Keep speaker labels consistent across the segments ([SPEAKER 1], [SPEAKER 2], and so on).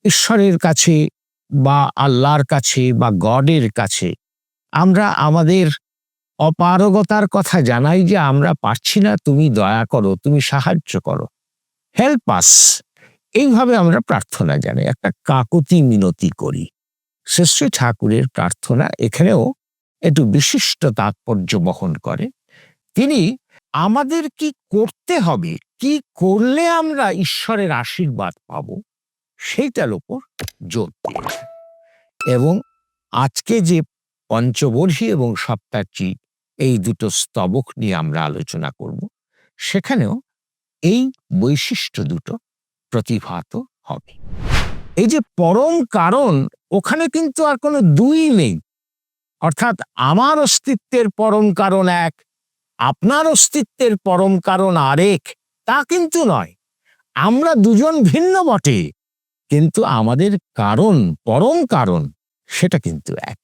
[SPEAKER 1] ঈশ্বরের কাছে বা আল্লাহর কাছে বা গডের কাছে আমরা আমাদের অপারগতার কথা জানাই যে আমরা পারছি না, তুমি দয়া করো, তুমি সাহায্য করো, হেল্প আস। এইভাবে আমরা প্রার্থনা জানাই, একটা কাকুতি মিনতি করি। শ্রী ঠাকুরের প্রার্থনা এখানেও একটু বিশিষ্ট তাৎপর্য বহন করে। তিনি আমাদের কি করতে হবে, কি করলে আমরা ঈশ্বরের আশীর্বাদ পাব, সেইটার উপর জোর দিয়েছেন। এবং আজকে যে পঞ্চবর্ষী এবং সপ্তার্চী এই দুটো স্তবক নিয়ে আমরা আলোচনা করব, সেখানেও এই বৈশিষ্ট্য দুটো প্রতিভাত হবে। এই যে পরম কারণ, ওখানে কিন্তু আর কোনো দুই নেই। অর্থাৎ আমার অস্তিত্বের পরম কারণ এক, আপনার অস্তিত্বের পরম কারণ আরেক, তা কিন্তু নয়। আমরা দুজন ভিন্ন বটে, কিন্তু আমাদের কারণ, পরম কারণ, সেটা কিন্তু এক।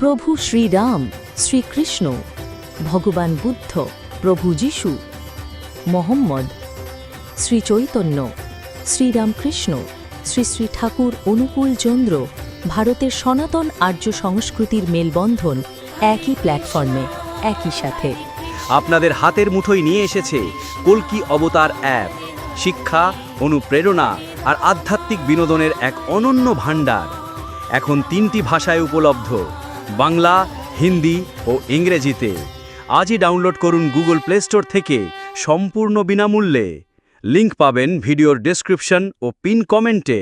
[SPEAKER 2] প্রভু শ্রীরাম, শ্রীকৃষ্ণ, ভগবান বুদ্ধ, প্রভু যিশু, মোহাম্মদ, শ্রী চৈতন্য, শ্রীরামকৃষ্ণ, শ্রী শ্রী ঠাকুর অনুকূল চন্দ্র, ভারতের সনাতন আর্য সংস্কৃতির মেলবন্ধন একই প্ল্যাটফর্মে, একই সাথে।
[SPEAKER 3] আপনাদের হাতের মুঠোয় নিয়ে এসেছে কল্কি অবতার অ্যাপ। শিক্ষা, অনুপ্রেরণা আর আধ্যাত্মিক বিনোদনের এক অনন্য ভাণ্ডার। এখন 3টি ভাষায় উপলব্ধ: বাংলা, হিন্দি ও ইংরেজিতে। আজই ডাউনলোড করুন গুগল প্লে স্টোর থেকে সম্পূর্ণ বিনামূল্যে। লিংক পাবেন ভিডিওর ডেসক্রিপশন ও পিন কমেন্টে।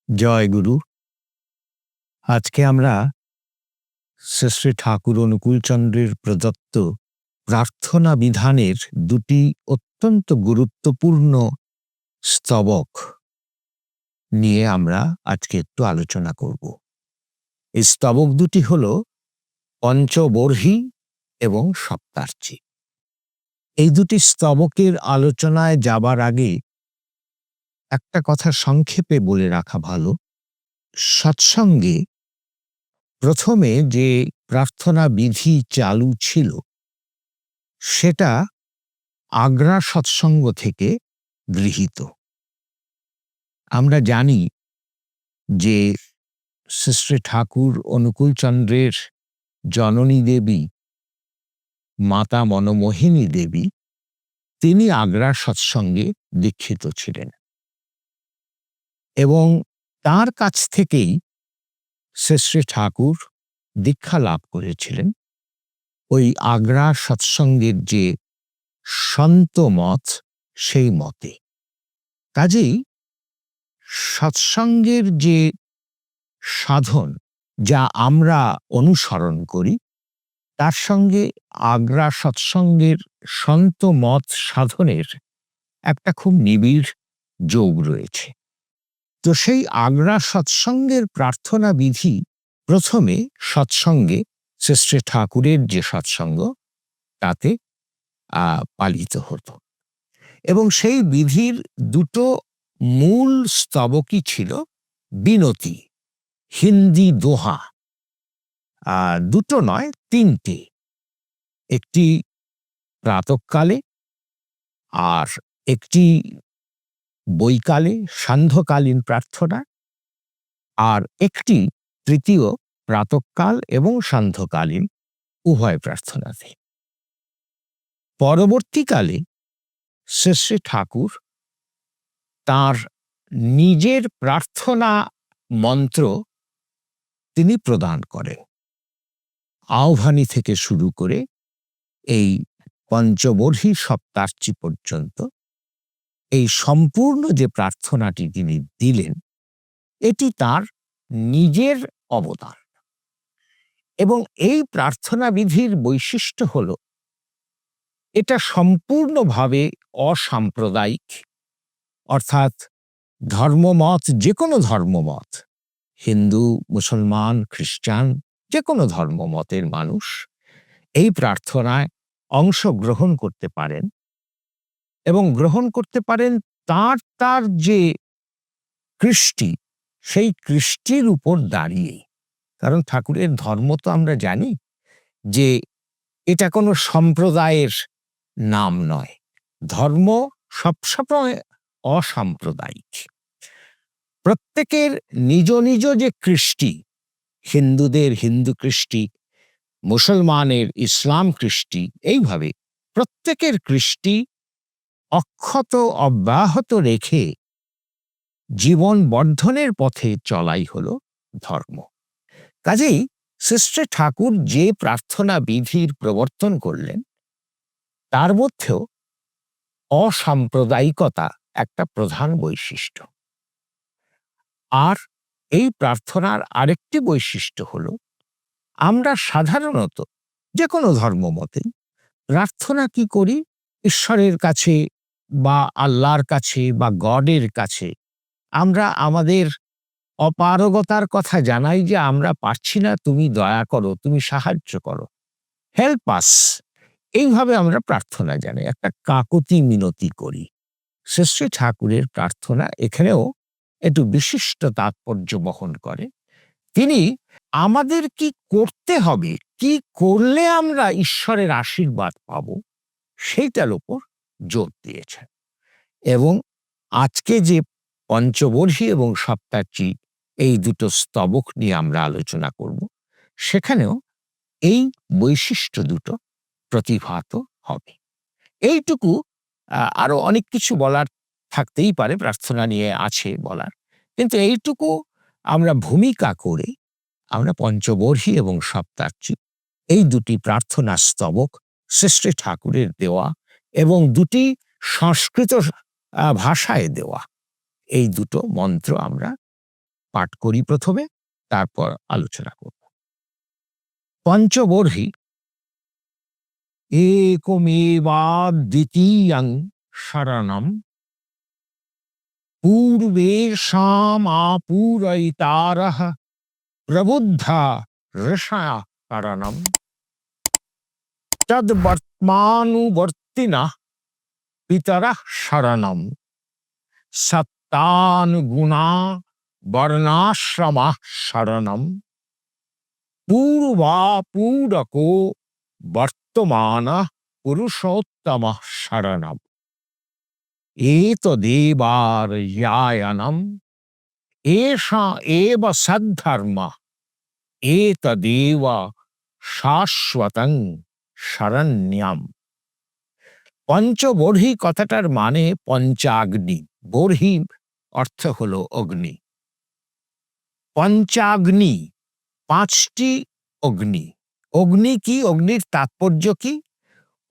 [SPEAKER 1] জয় গুরু। আজকে আমরা শ্রী ঠাকুর অনুকূলচন্দ্রের প্রদত্ত প্রার্থনা বিধানের দুটি অত্যন্ত গুরুত্বপূর্ণ স্তবক নিয়ে আমরা আজকে একটু আলোচনা করব। এই স্তবক দুটি হল পঞ্চবর্ষী এবং সপ্তার্চী। এই দুটি স্তবকের আলোচনায় যাবার আগে একটা কথা সংক্ষেপে বলে রাখা ভালো। সৎসঙ্গে প্রথমে যে প্রার্থনা বিধি চালু ছিল, সেটা আগ্রা সৎসঙ্গ থেকে গৃহীত। আমরা জানি যে শ্রী ঠাকুর অনুকূলচন্দ্রের জননী দেবী মাতা মনমোহিনী দেবী, তিনি আগ্রা সৎসঙ্গে দীক্ষিত ছিলেন এবং তার কাছ থেকেই শ্রী ঠাকুর দীক্ষা লাভ করেছিলেন ওই আগ্রা সৎসঙ্গের যে সন্ত মত, সেই মতে। কাজেই সৎসঙ্গের যে সাধন যা আমরা অনুসরণ করি, তার সঙ্গে আগ্রা সৎসঙ্গের সন্ত মত সাধনের একটা খুব নিবিড় যোগ রয়েছে। তো সেই আগ্রা সৎসঙ্গের প্রার্থনা বিধি প্রথমে সৎসঙ্গে শ্রী ঠাকুরের যে সৎসঙ্গ, তাতে পালিত হতো এবং সেই বিধির দুটো মূল স্তবকই ছিল বিনতি, হিন্দি দোহা। দুটো নয়, 3টে। একটি প্রাতঃকালে, আর একটি বৈকালে সান্ধ্যকালীন প্রার্থনা, আর একটি তৃতীয় প্রাতঃকাল এবং সান্ধ্যকালীন উভয় প্রার্থনাতে। পরবর্তীকালে শ্রী ঠাকুর তাঁর নিজের প্রার্থনা মন্ত্র তিনি প্রদান করেন। আহ্বানী থেকে শুরু করে এই পঞ্চবর্ষী সপ্তার্চী পর্যন্ত এই সম্পূর্ণ যে প্রার্থনাটি তিনি দিলেন, এটি তার নিজের অবদান। এবং এই প্রার্থনা বিধির বৈশিষ্ট্য হল, এটা সম্পূর্ণভাবে অসাম্প্রদায়িক। অর্থাৎ ধর্মমত, যে কোনো ধর্মমত, হিন্দু, মুসলমান, খ্রিস্টান, যে কোনো ধর্মমতের মানুষ এই প্রার্থনায় অংশগ্রহণ করতে পারেন এবং গ্রহণ করতে পারেন তার যে কৃষ্টি, সেই কৃষ্টির উপর দাঁড়িয়ে। কারণ ঠাকুরের ধর্ম তো আমরা জানি যে এটা কোনো সম্প্রদায়ের নাম নয়। ধর্ম সবসময় অসাম্প্রদায়িক। প্রত্যেকের নিজ নিজ যে কৃষ্টি, হিন্দুদের হিন্দু কৃষ্টি, মুসলমানের ইসলাম কৃষ্টি, এইভাবে প্রত্যেকের কৃষ্টি অক্ষত অব্যাহত রেখে জীবন বর্ধনের পথে চলাই হলো ধর্ম। কাজেই শ্রী ঠাকুর যে প্রার্থনা বিধির প্রবর্তন করলেন তার মধ্যেও অসাম্প্রদায়িকতা একটা প্রধান বৈশিষ্ট্য। আর এই প্রার্থনার আরেকটি বৈশিষ্ট্য হলো, আমরা সাধারণত যে কোনো ধর্মমতে প্রার্থনা কি করি? ঈশ্বরের কাছে বা আল্লাহর কাছে বা গডের কাছে আমরা আমাদের অপারগতার কথা জানাই যে আমরা পারছি না, তুমি দয়া করো, তুমি সাহায্য করো, হেল্প আস। এইভাবে আমরা প্রার্থনা জানাই, একটা কাকুতি মিনতি করি। শ্রী ঠাকুরের প্রার্থনা এখানেও একটু বিশিষ্ট তাৎপর্য বহন করে। তিনি আমাদের কি করতে হবে, কি করলে আমরা ঈশ্বরের আশীর্বাদ পাব, সেইটার উপর জোর দিয়েছেন। এবং আজকে যে পঞ্চবর্ষী এবং সপ্তার্চী এই দুটো স্তবক নিয়ে আমরা আলোচনা করব, সেখানেও এই বৈশিষ্ট্য দুটো প্রতিভাত হবে। এইটুকু। আরো অনেক কিছু বলার থাকতেই পারে, প্রার্থনা নিয়ে আছে বলার, কিন্তু এইটুকু আমরা ভূমিকা করে আমরা পঞ্চবর্ষী এবং সপ্তার্চী এই দুটি প্রার্থনা স্তবক শ্রী ঠাকুরের দেওয়া এবং দুটি সংস্কৃত ভাষায় দেওয়া এই দুটো মন্ত্র আমরা পাঠ করি প্রথমে, তারপর আলোচনা করব। পঞ্চবর্ষী একমেবাদ্বিতীয়ং শরণম পূর্বেষামাপূরয়িতারঃ প্রবুদ্ধা ঋষয়া কারণম তদ্বর্তমানুবর্তিনঃ পিতরঃ শরণম সত্তানুগুণা বর্ণাশ্রমঃ শরণম পূর্বাপূরকো বর্তমানঃ পুরুষোত্তমঃ শরণম এতদেবার্য়ায়নম এষা এব সদ্ধর্মঃ এতদেব শাশ্বতং শরণ্যম। পঞ্চবর্ষী কথাটার মানে পঞ্চাগ্নি। বর্হি অর্থ হলো অগ্নি। পঞ্চাগ্নি, পাঁচটি অগ্নি। অগ্নি কি? অগ্নির তাৎপর্য কি?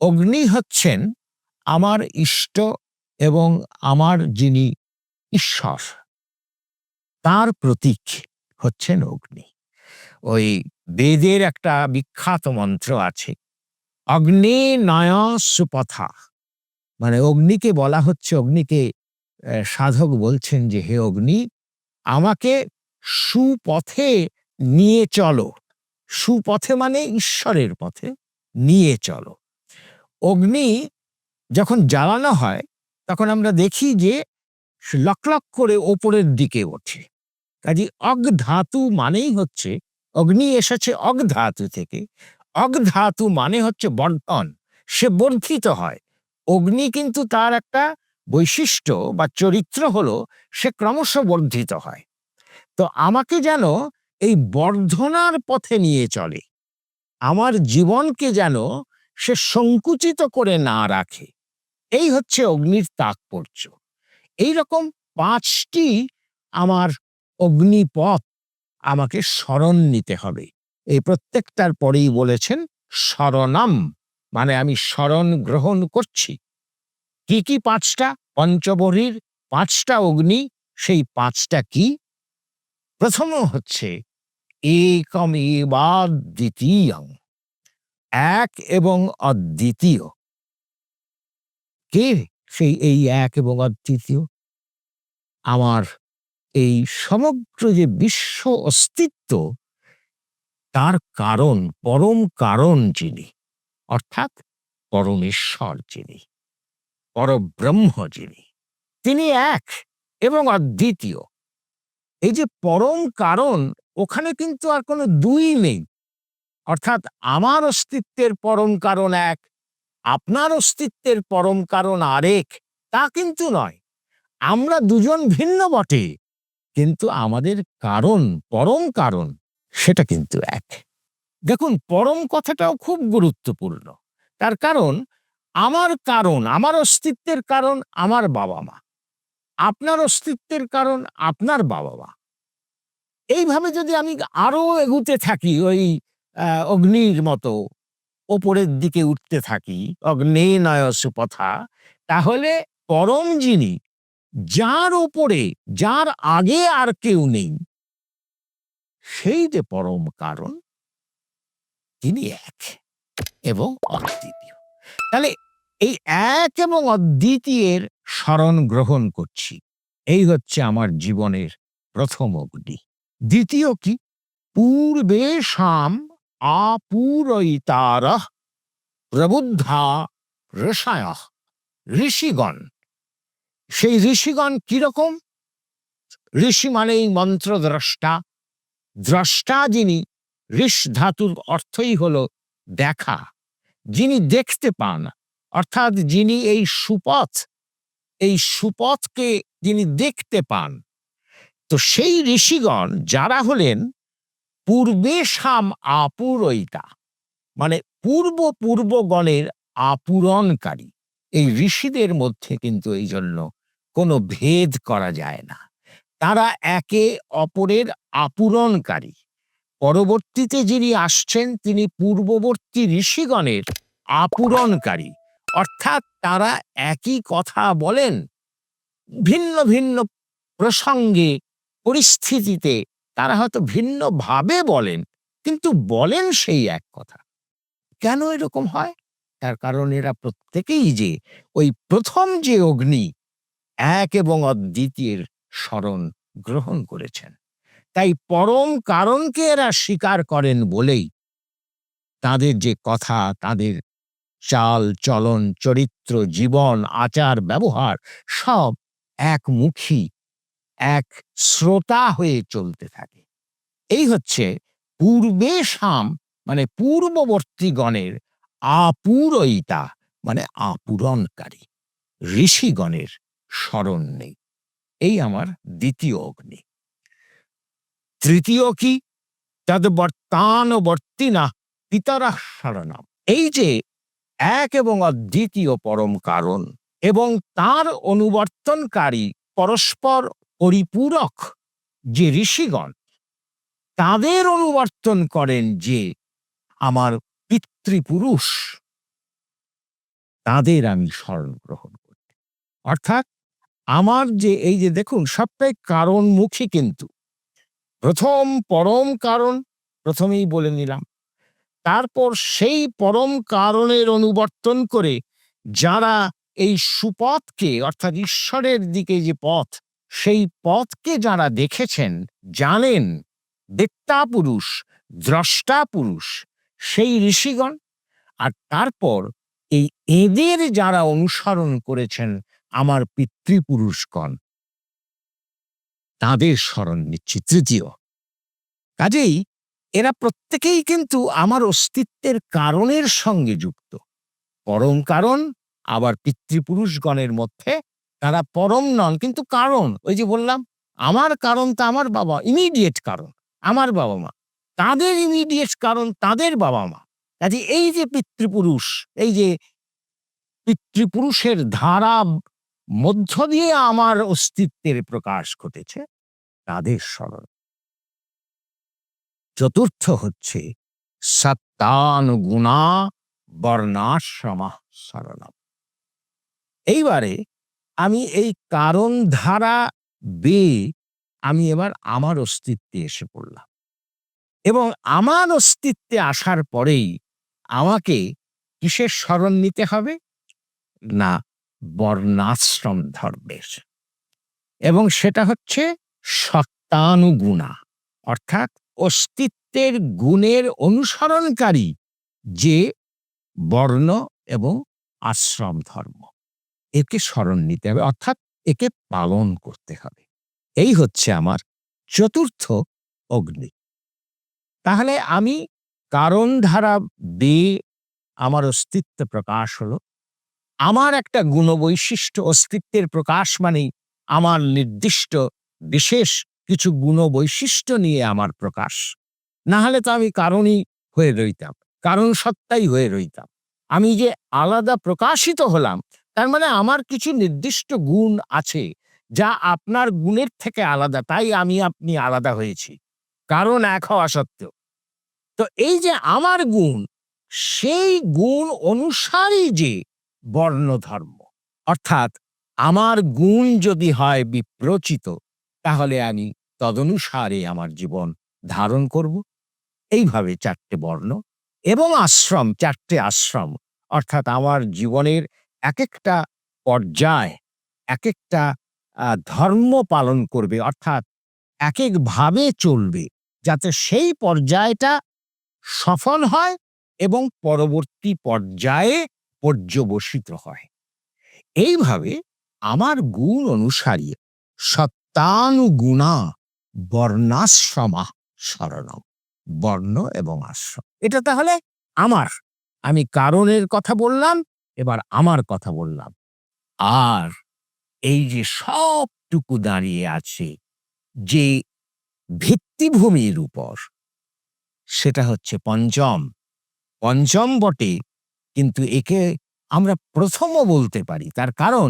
[SPEAKER 1] অগ্নি হচ্ছেন আমার ইষ্ট এবং আমার যিনি ঈশ্বর, তার প্রতীক হচ্ছেন অগ্নি। ওই বেদের একটা বিখ্যাত মন্ত্র আছে, অগ্নে নয় সুপথা, মানে অগ্নিকে বলা হচ্ছে, অগ্নিকে সাধক বলছেন যে হে অগ্নি, আমাকে সুপথে নিয়ে চলো। সুপথে মানে ঈশ্বরের পথে নিয়ে চলো। অগ্নি যখন জ্বালানো হয় তখন আমরা দেখি যে লক লক করে ওপরের দিকে ওঠে। কাজে অগ ধাতু মানেই হচ্ছে, অগ্নি এসেছে অগ ধাতু থেকে। অগ ধাতু মানে হচ্ছে বর্ধন, সে বর্ধিত হয়। অগ্নি কিন্তু তার একটা বৈশিষ্ট্য বা চরিত্র হলো সে ক্রমশ বর্ধিত হয়। তো আমাকে যেন এই বর্ধনার পথে নিয়ে চলে, আমার জীবনকে যেন সে সংকুচিত করে না রাখে। এই হচ্ছে অগ্নির তাৎপর্য। এইরকম পাঁচটি আমার অগ্নিপথ আমাকে শরণ নিতে হবে। এই প্রত্যেকটার পরেই বলেছেন শরণম, মানে আমি শরণ গ্রহণ করছি। কি কি পাঁচটা? পঞ্চবর্ষীর পাঁচটা অগ্নি, সেই পাঁচটা কি? প্রথম হচ্ছে একমেবাদ্বিতীয়ং, এক এবং অদ্বিতীয়। কে সেই এই এক এবং অদ্বিতীয়? আমার এই সমগ্র যে বিশ্ব অস্তিত্ব, তার কারণ, পরম কারণ যিনি, অর্থাৎ পরমেশ্বর যিনি, পরব্রহ্ম যিনি, তিনি এক এবং অদ্বিতীয়। এই যে পরম কারণ, ওখানে কিন্তু আর কোনো দুই নেই। অর্থাৎ আমার অস্তিত্বের পরম কারণ এক, আপনার অস্তিত্বের পরম কারণ আরেক, তা কিন্তু নয়। আমরা দুজন ভিন্ন বটে, কিন্তু আমাদের কারণ, পরম কারণ, সেটা কিন্তু এক। দেখুন, পরম কথাটাও খুব গুরুত্বপূর্ণ। তার কারণ, আমার অস্তিত্বের কারণ আমার বাবা মা, আপনার অস্তিত্বের কারণ আপনার বাবা মা। এইভাবে যদি আমি আরো এগুতে থাকি, ওই অগ্নির মতো ওপরের দিকে উঠতে থাকি, অগ্নেয়নয় সুপথা, তাহলে পরম যিনি, যার ওপরে, যার আগে আর কেউ নেই, সেই যে পরম কারণ, তিনি এক এবং অদ্বিতীয়। তাহলে এই এক এবং অদ্বিতীয়ের শরণ গ্রহণ করছি। এই হচ্ছে আমার জীবনের প্রথম অগ্নি। দ্বিতীয় কি? পূর্বেষাম আপূরয়িতারঃ প্রবুদ্ধা ঋষয়ঃ। ঋষিগণ, সেই ঋষিগণ কিরকম? ঋষি মানেই মন্ত্রদ্রষ্টা। দ্রষ্টা যিনি, ঋষ ধাতুর অর্থই হলো দেখা, যিনি দেখতে পান, অর্থাৎ যিনি এই সুপথকে যিনি দেখতে পান। তো সেই ঋষিগণ যারা হলেন পূর্বেষাম আপূরয়িতা, মানে পূর্বগণের আপূরণকারী। এই ঋষিদের মধ্যে কিন্তু এই জন্য কোনো ভেদ করা যায় না। তারা একে অপরের আপূরণকারী। পরবর্তীতে যিনি আসছেন তিনি পূর্ববর্তী ঋষিগণের আপূরণকারী, অর্থাৎ তারা একই কথা বলেন, ভিন্ন ভিন্ন প্রসঙ্গে, পরিস্থিতিতে তারা হয়তো ভিন্নভাবে বলেন, কিন্তু বলেন সেই এক কথা। কেন এরকম হয়? তার কারণ এরা প্রত্যেকেই যে ওই প্রথম যে অগ্নি, এক এবং অদ্বিতীয়ের শরণ গ্রহণ করেছেন। তাই পরম কারণকে এরা স্বীকার করেন বলেই তাদের যে কথা, তাদের চাল চলন, চরিত্র, জীবন, আচার, ব্যবহার সব একমুখী, এক শ্রোতা হয়ে চলতে থাকে। এই হচ্ছে পূর্বেষাম, মানে পূর্ববর্তী গণের আপূরয়িতা, মানে আপূরণকারী। ঋষিগণের স্মরণ নেই। এই আমার দ্বিতীয় অগ্নি। তৃতীয় কি? তদ্বর্তানুবর্তিনা পিতরঃ শরণম। এই যে এক এবং অদ্বিতীয় পরম কারণ এবং তার অনুবর্তনকারী, পরস্পর পরিপূরক যে ঋষিগণ, তাদের অনুবর্তন করেন যে আমার পিতৃপুরুষ, তাদের আমি শরণ গ্রহণ করি। অর্থাৎ আমার যে এই যে দেখুন, সবটাই কারণমুখী, কিন্তু প্রথম পরম কারণ প্রথমেই বলে নিলাম। তারপর সেই পরম কারণের অনুবর্তন করে যারা এই সুপথকে, অর্থাৎ ঈশ্বরের দিকে যে পথ, সেই পথকে যারা দেখেছেন, জানেন, বেত্তা পুরুষ, দ্রষ্টা পুরুষ, সেই ঋষিগণ। আর তারপর এই এদের যারা অনুসরণ করেছেন, আমার পিতৃপুরুষগণ, তাদের স্মরণ নিচ্ছি তৃতীয়। কাজেই এরা প্রত্যেকেই কিন্তু আমার অস্তিত্বের কারণের সঙ্গে যুক্ত। পরম কারণ, আবার পিতৃপুরুষগণের মধ্যে তারা পরম নন, কিন্তু কারণ। ওই যে বললাম, আমার কারণটা আমার বাবা, ইমিডিয়েট কারণ আমার বাবা মা, তাদের ইমিডিয়েট কারণ তাদের বাবা মা। কাজে এই যে পিতৃপুরুষ, এই যে পিতৃপুরুষের ধারা মধ্য দিয়ে আমার অস্তিত্বের প্রকাশ ঘটেছে, তাদের স্মরণ। চতুর্থ হচ্ছে সত্তানুগুণা বর্ণাশ্রমা শরণম। এইবারে আমি এই কারণ ধারা বেয়ে আমি এবার আমার অস্তিত্বে এসে পড়লাম, এবং আমার অস্তিত্বে আসার পরেই আমাকে কিসের শরণ নিতে হবে? না, বর্ণাশ্রম ধর্মের। এবং সেটা হচ্ছে সত্তানুগুণা, অর্থাৎ অস্তিত্বের গুণের অনুসরণকারী যে বর্ণ এবং আশ্রম ধর্ম, একে স্মরণ নিতে হবে, অর্থাৎ একে পালন করতে হবে। এই হচ্ছে আমার চতুর্থ অগ্নি। তাহলে আমি কারণ ধারা বেয়ে আমার অস্তিত্ব প্রকাশ হলো। আমার একটা গুণবৈশিষ্ট্য, অস্তিত্বের প্রকাশ মানেই আমার নির্দিষ্ট বিশেষ কিছু গুণবৈশিষ্ট্য নিয়ে আমার প্রকাশ। না হলে তো আমি কারণই হয়ে রইতাম, কারণ সত্তাই হয়ে রইতাম। আমি যে আলাদা প্রকাশিত হলাম, তার মানে আমার কিছু নির্দিষ্ট গুণ আছে যা আপনার গুণের থেকে আলাদা, তাই আমি আপনি আলাদা হয়েছি, কারণ এক হওয়া সত্ত্বেও। তো এই যে আমার গুণ, সেই গুণ অনুসারী যে বর্ণধর্ম, অর্থাৎ আমার গুণ যদি হয় বিপ্রচিত, তাহলে আমি তদনুসারে আমার জীবন ধারণ করব। এইভাবে ৪টে বর্ণ এবং আশ্রম, ৪টে আশ্রম, অর্থাৎ আমার জীবনের একেকটা পর্যায় একেকটা ধর্ম পালন করবে, অর্থাৎ একেকভাবে চলবে, যাতে সেই পর্যায়টা সফল হয় এবং পরবর্তী পর্যায়ে পর্যবসিত হয়। এইভাবে আমার গুণ অনুসারী সত্তানুগুণা বর্ণাশ্রমা শরণম, বর্ণ এবং আশ্রম। এটা তাহলে আমার, আমি কারণের কথা বললাম, এবার আমার কথা বললাম। আর এই যে সবটুকু দাঁড়িয়ে আছে যে ভিত্তিভূমির উপর, সেটা হচ্ছে পঞ্চম। পঞ্চম বটে, কিন্তু একে আমরা প্রথমও বলতে পারি, তার কারণ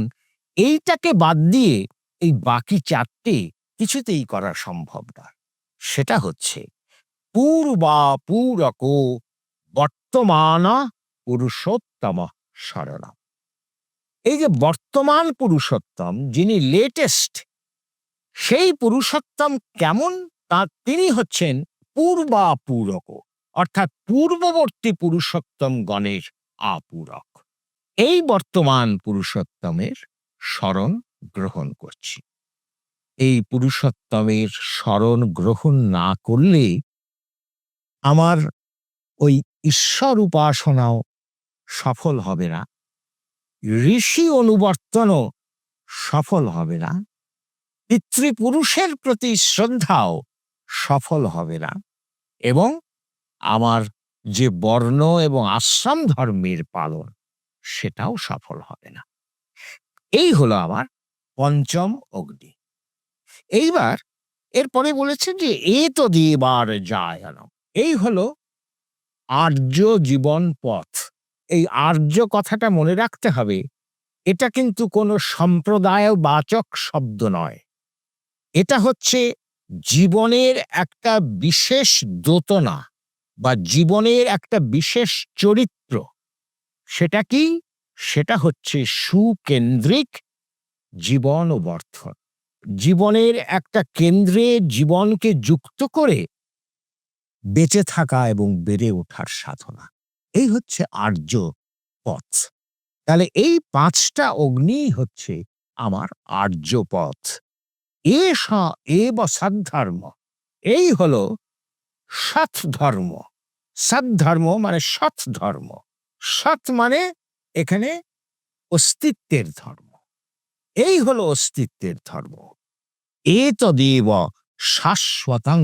[SPEAKER 1] এইটাকে বাদ দিয়ে এই বাকি ৪টে কিছুতেই করা সম্ভব না। সেটা হচ্ছে পূর্বাপূরক বর্তমান পুরুষোত্তম শরণম। এই যে বর্তমান পুরুষোত্তম, যিনি লেটেস্ট, সেই পুরুষোত্তম কেমন, তা তিনি হচ্ছেন পূর্বাপূরক, অর্থাৎ পূর্ববর্তী পুরুষোত্তম গণের আপূরক। এই বর্তমান পুরুষোত্তমের শরণ গ্রহণ করছি। এই পুরুষোত্তমের শরণ গ্রহণ না করলে আমার ওই ঈশ্বর উপাসনাও সফল হবে না, ঋষি অনুবর্তনও সফল হবে না, পিতৃপুরুষের প্রতি শ্রদ্ধাও সফল হবে না, এবং আমার যে বর্ণ এবং আশ্রম ধর্মের পালন, সেটাও সফল হবে না। এই হলো আমার পঞ্চম অগ্নি। এইবার এরপরে বলেছেন যে এ তো দেবার যায়, এই হলো আর্য জীবন পথ। এই আর্য কথাটা মনে রাখতে হবে, এটা কিন্তু কোনো সম্প্রদায়বাচক শব্দ নয়। এটা হচ্ছে জীবনের একটা বিশেষ দোতনা বা জীবনের একটা বিশেষ চরিত্র। সেটা কি? সেটা হচ্ছে সুকেন্দ্রিক জীবন ও বর্ধন। জীবনের একটা কেন্দ্রে জীবনকে যুক্ত করে বেঁচে থাকা এবং বেড়ে ওঠার সাধনা, এই হচ্ছে আর্য পথ। তাহলে এই ৫টা অগ্নি হচ্ছে আমার আর্য পথ। এব সদ্ধর্ম, এই হলো সৎ ধর্ম। সৎ ধর্ম মানে সৎ ধর্ম। সৎ মানে এখানে অস্তিত্বের ধর্ম। এই হলো অস্তিত্বের ধর্ম। এতদেব শাশ্বতং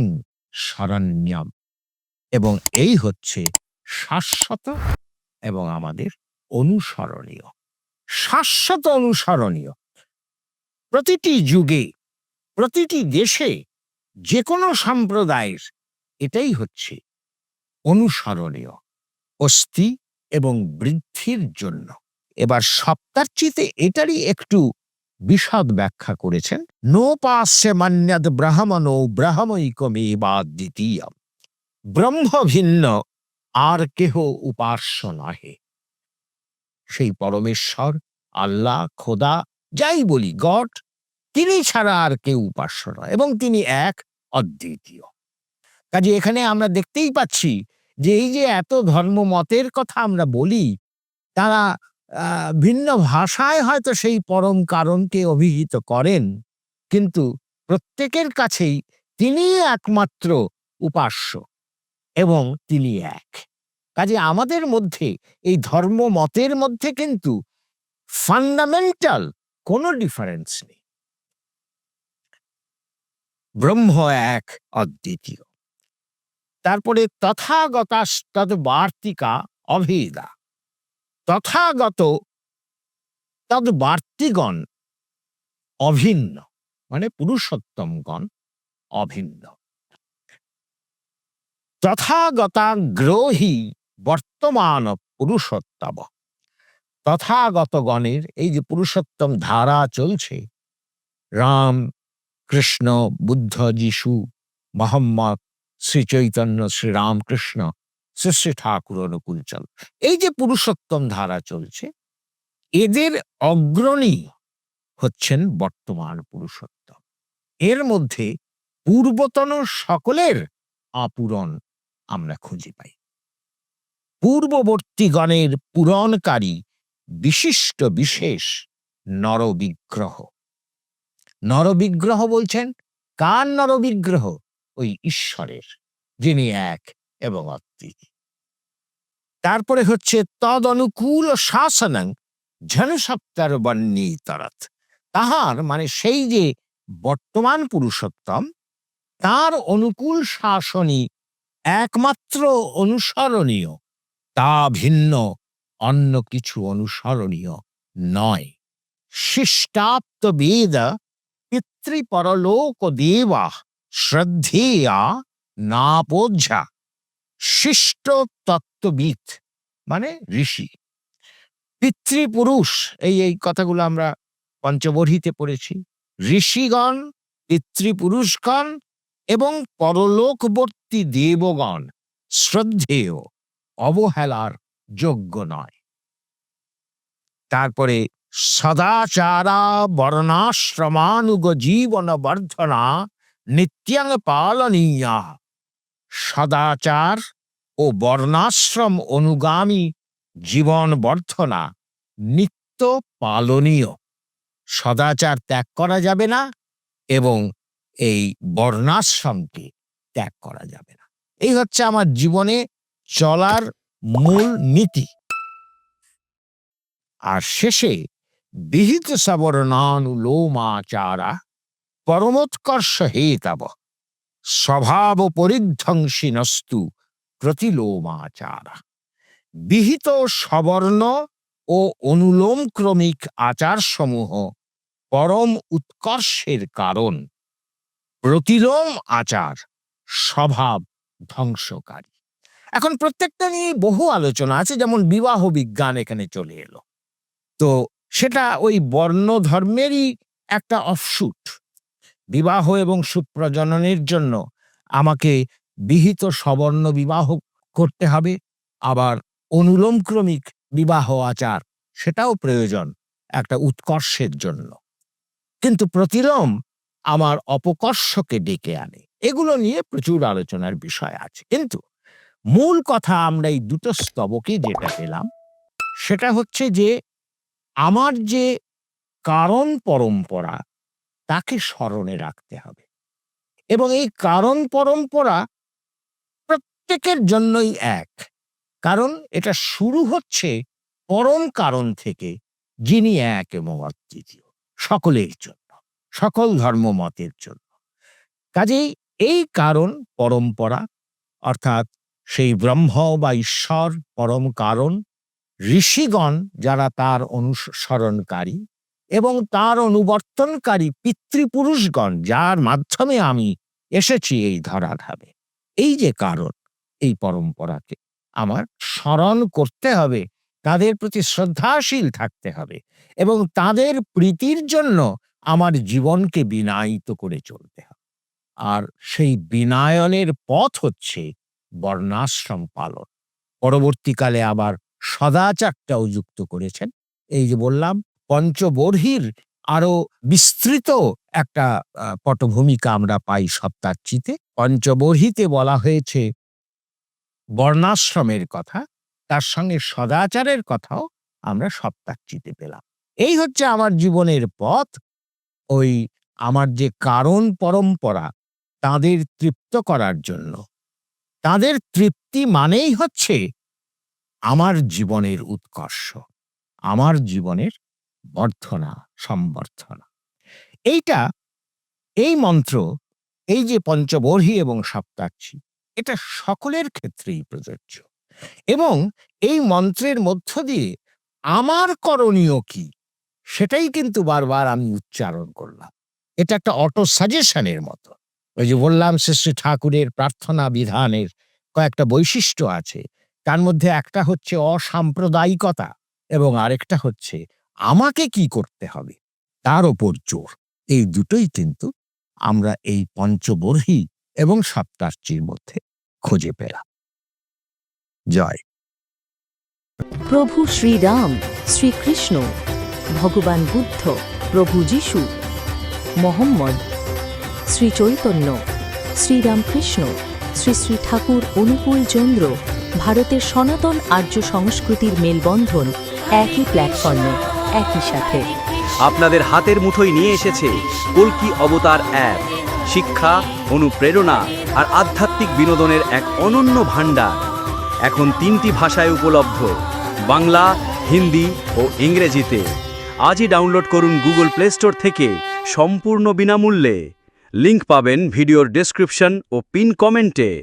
[SPEAKER 1] শরণ্যম, এবং এই হচ্ছে শাশ্বত এবং আমাদের অনুসরণীয়। শাশ্বত অনুসরণীয়। প্রতিটি যুগে, প্রতিটি দেশে, যে কোনো সম্প্রদায়ের এটাই হচ্ছে অনুসরণীয়, অস্তি এবং বৃদ্ধির জন্য। এবার সপ্তার্চিতে এটারই একটু বিশদ ব্যাখ্যা করেছেন। নোপাস্যে মান্যাদ ব্রাহ্মণো ব্রাহ্মৈকমেবাদ্বিতীয়ম, ব্রহ্ম ভিন্ন আর কেহ উপাস্য নহে। সেই পরমেশ্বর, আল্লাহ, খোদা, যাই বলি, গড, তিনি ছাড়া আর কেউ উপাস্য নয়, এবং তিনি এক, অদ্বিতীয়। কাজে এখানে আমরা দেখতেই পাচ্ছি যে এই যে এত ধর্ম মতের কথা আমরা বলি, তারা ভিন্ন ভাষায় হয়তো সেই পরম কারণকে অভিহিত করেন, কিন্তু প্রত্যেকের কাছেই তিনি একমাত্র উপাস্য এবং তিনি এক। কাজে আমাদের মধ্যে এই ধর্ম মতের মধ্যে কিন্তু ফান্ডামেন্টাল কোনো ডিফারেন্স নেই। ব্রহ্ম এক, অদ্বিতীয়। তারপরে তথাগতাস্তদ বার্তিকা অভেদা, তথাগত তদ্বার্তিগণ অভিন্ন, মানে পুরুষোত্তমগণ অভিন্ন। তথাগতাগ্রহী বর্তমান পুরুষোত্তম। তথাগতগণের এই যে পুরুষোত্তম ধারা চলছে, রাম, কৃষ্ণ, বুদ্ধ, যিশু, মোহাম্মদ, শ্রী চৈতন্য, শ্রী রামকৃষ্ণ, শ্রী শ্রী ঠাকুর অনুকূলচল, এই যে পুরুষোত্তম ধারা চলছে, এদের অগ্রণী হচ্ছেন বর্তমান পুরুষোত্তম। এর মধ্যে পূর্বতন সকলের আপূরণ আমরা খুঁজে পাই। পূর্ববর্তীগণের পূরণকারী বিশিষ্ট বিশেষ নরবিগ্রহ। নরবিগ্রহ বলছেন কার নরবিগ্রহ? ওই ঈশ্বরের, যিনি এক এবং অদ্বিতীয়। তারপরে হচ্ছে তদ অনুকূল শাসনং ঝনসপ্তার বর্ণিতরথ। তাহার মানে সেই যে বর্তমান পুরুষোত্তম, তার অনুকূল শাসনই একমাত্র অনুসরণীয়, তা ভিন্ন অন্য কিছু অনুসরণীয় নয়। শিষ্টাপ্ত বেদ পিতৃপরলোক দেবা শ্রদ্ধেয়া নাপোজ্ঝা। শিষ্ট তত্ত্ববিদ মানে ঋষি, পিতৃপুরুষ, এই কথাগুলো আমরা পঞ্চবর্হিতে পড়েছি। ঋষিগণ, পিতৃপুরুষগণ এবং পরলোকবর্তী দেবগণ শ্রদ্ধেয়, অবহেলার যোগ্য নয়। তারপরে সদাচারা বর্ণাশ্রমানুগ জীবন বর্ধনা নিত্যাং পালনীয়া। সদাচার ও বর্ণাশ্রম অনুগামী জীবন বর্ধনা নিত্য পালনীয়। সদাচার ত্যাগ করা যাবে না এবং এই বর্ণাশ্রমকে ত্যাগ করা যাবে না। এই হচ্ছে আমার জীবনে চলার মূল নীতি। আর শেষে বিহিত সবর্ণানুলোমাচারা পরমোৎকর্ষ হেতব স্বভাব পরিধ্বংসিনস্তু প্রতিলোমাচারা। বিহিত সবর্ণ ও অনুলোম ক্রমিক আচারসমূহ পরম উৎকর্ষের কারণ। প্রতিলোম আচার স্বভাব ধ্বংসকারী। এখন প্রত্যেকটা নিয়ে বহু আলোচনা আছে, যেমন বিবাহ বিজ্ঞান এখানে চলে এলো, তো সেটা ওই বর্ণ ধর্মেরই একটা অফশুট। বিবাহ এবং সুপ্রজননের জন্য আমাকে বিহিত সবর্ণ বিবাহ করতে হবে, আবার অনুলোম ক্রমিক বিবাহ আচার সেটাও প্রয়োজন একটা উৎকর্ষের জন্য। কিন্তু প্রতিলোম আমার অপকর্ষকে ডেকে আনে। এগুলো নিয়ে প্রচুর আলোচনার বিষয় আছে, কিন্তু মূল কথা আমরা এই দুটো স্তবকে যেটা পেলাম সেটা হচ্ছে যে আমার যে কারণ পরম্পরা তাকে স্মরণে রাখতে হবে, এবং এই কারণ পরম্পরা প্রত্যেকের জন্যই এক, কারণ এটা শুরু হচ্ছে পরম কারণ থেকে, যিনি এক এবং অদ্বিতীয় সকলের জন্য, সকল ধর্মমতের জন্য। কাজেই এই কারণ পরম্পরা, অর্থাৎ সেই ব্রহ্ম বা ঈশ্বর পরম কারণ, ঋষিগণ যারা তার অনুসরণকারী এবং তার অনুবর্তনকারী পিতৃপুরুষগণ যার মাধ্যমে আমি এসেছি এই ধরাধামে, এই যে কারণ, এই পরম্পরাকে আমার স্মরণ করতে হবে, তাদের প্রতি শ্রদ্ধাশীল থাকতে হবে এবং তাদের প্রীতির জন্য আমার জীবনকে বিনায়িত করে চলতে হবে। আর সেই বিনায়নের পথ হচ্ছে বর্ণাশ্রম পালন। পরবর্তীকালে আবার সদাচারটাও যুক্ত করেছেন। এই যে বললাম, পঞ্চবর্হির আরো বিস্তৃত একটা পটভূমিকা আমরা পাই সপ্তার্চিতে। পঞ্চবর্হিতে বলা হয়েছে বর্ণাশ্রমের কথা, তার সঙ্গে সদাচারের কথাও আমরা সপ্তার্চিতে পেলাম। এই হচ্ছে আমার জীবনের পথ। ওই আমার যে কারণ পরম্পরা, তাদের তৃপ্ত করার জন্য, তাদের তৃপ্তি মানেই হচ্ছে আমার জীবনের উৎকর্ষ, আমার জীবনের বর্ধনা, সম্বর্ধনা। এই মন্ত্র, এই যে পঞ্চবর্হি এবং সপ্তার্চি, এটা সকলের ক্ষেত্রেই প্রযোজ্য, এবং এই মন্ত্রের মধ্য দিয়ে আমার করণীয় কি সেটাই কিন্তু বারবার আমি উচ্চারণ করলাম। এটা একটা অটো সাজেশনের মতো। ওই যে বললাম শ্রী শ্রী ঠাকুরের প্রার্থনা বিধানের কয়েকটা বৈশিষ্ট্য আছে, তার মধ্যে একটা হচ্ছে অসাম্প্রদায়িকতা এবং আরেকটা হচ্ছে আমাকে কি করতে হবে তার ওপর জোর। এই দুটোই কিন্তু আমরা এই পঞ্চবর্হী এবং সপ্তার্চির মধ্যে খুঁজে পেলাম। জয়।
[SPEAKER 2] প্রভু শ্রীরাম, শ্রীকৃষ্ণ, ভগবান বুদ্ধ, প্রভু যিশু, মোহাম্মদ, শ্রী চৈতন্য, শ্রীরামকৃষ্ণ, শ্রী শ্রী ঠাকুর অনুকূল চন্দ্র, ভারতের সনাতন আর্য সংস্কৃতির মেলবন্ধন একই প্ল্যাটফর্মে, একই সাথে।
[SPEAKER 3] আপনাদের হাতের মুঠোয় নিয়ে এসেছে কল্কি অবতার অ্যাপ। শিক্ষা, অনুপ্রেরণা আর আধ্যাত্মিক বিনোদনের এক অনন্য ভাণ্ডার। এখন 3টি ভাষায় উপলব্ধ, বাংলা, হিন্দি ও ইংরেজিতে। আজই ডাউনলোড করুন গুগল প্লে স্টোর থেকে সম্পূর্ণ বিনামূল্যে। লিংক পাবেন ভিডিওর ডেসক্রিপশন ও পিন কমেন্টে।